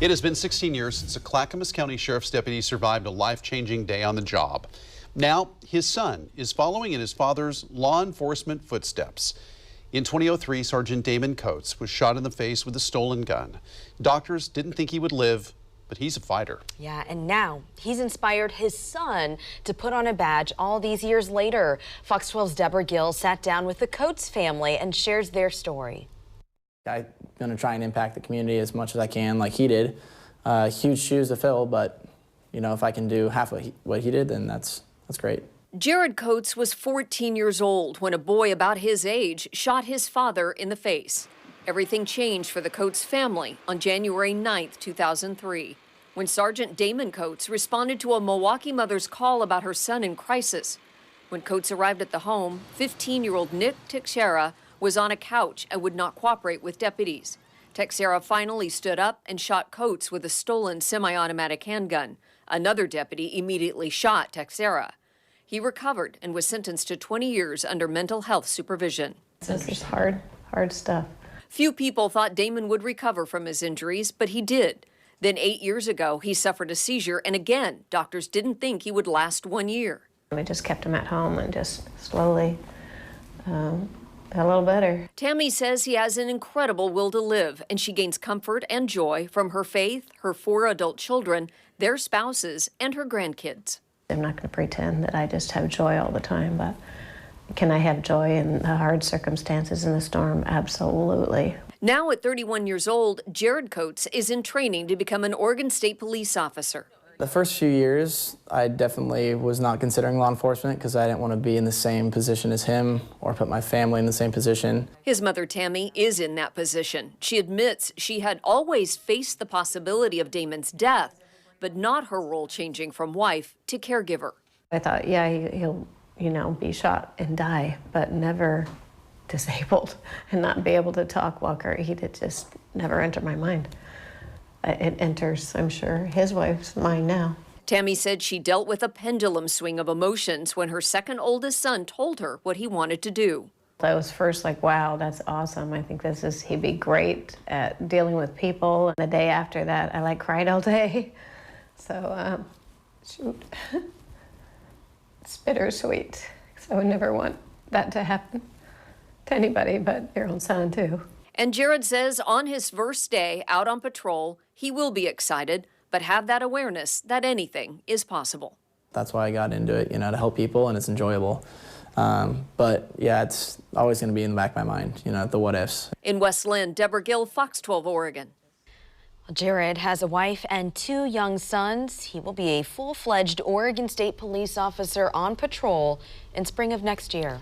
It has been 16 years since a Clackamas County Sheriff's deputy survived a life-changing day on the job. Now, his son is following in his father's law enforcement footsteps. In 2003, Sergeant Damon Coates was shot in the face with a stolen gun. Doctors didn't think he would live, but he's a fighter. Yeah, and now he's inspired his son to put on a badge all these years later. Fox 12's Deborah Gill sat down with the Coates family and shares their story. I'm going to try and impact the community as much as I can, like he did. Huge shoes to fill, but you know, if I can do half what he did, then that's great. Jared Coates was 14 years old when a boy about his age shot his father in the face. Everything changed for the Coates family on January 9th, 2003, when Sergeant Damon Coates responded to a Milwaukee mother's call about her son in crisis. When Coates arrived at the home, 15-year-old Nick Teixeira was on a couch and would not cooperate with deputies. Teixeira finally stood up and shot Coates with a stolen semi-automatic handgun. Another deputy immediately shot Teixeira. He recovered and was sentenced to 20 years under mental health supervision. This is hard stuff. Few people thought Damon would recover from his injuries, but he did. Then 8 years ago, he suffered a seizure, and again, doctors didn't think he would last 1 year. We just kept him at home and just slowly got a little better. Tammy says he has an incredible will to live, and she gains comfort and joy from her faith, her 4 adult children, their spouses, and her grandkids. I'm not going to pretend that I just have joy all the time, but can I have joy in the hard circumstances in the storm? Absolutely. Now at 31 years old, Jared Coates is in training to become an Oregon State police officer. The first few years, I definitely was not considering law enforcement because I didn't want to be in the same position as him or put my family in the same position. His mother, Tammy, is in that position. She admits she had always faced the possibility of Damon's death, but not her role changing from wife to caregiver. I thought, yeah, he'll, be shot and die, but never disabled and not be able to talk, walk, or eat. It just never entered my mind. It enters, I'm sure, his wife's mind now. Tammy said she dealt with a pendulum swing of emotions when her second oldest son told her what he wanted to do. I was first like, wow, that's awesome. I think he'd be great at dealing with people. And the day after that, I cried all day. So, shoot, it's bittersweet. So I would never want that to happen to anybody but your own son, too. And Jared says on his first day out on patrol, he will be excited, but have that awareness that anything is possible. That's why I got into it, to help people, and it's enjoyable. But yeah, it's always going to be in the back of my mind, the what ifs. In West Linn, Deborah Gill, Fox 12 Oregon. Jared has a wife and 2 young sons. He will be a full-fledged Oregon State police officer on patrol in spring of next year.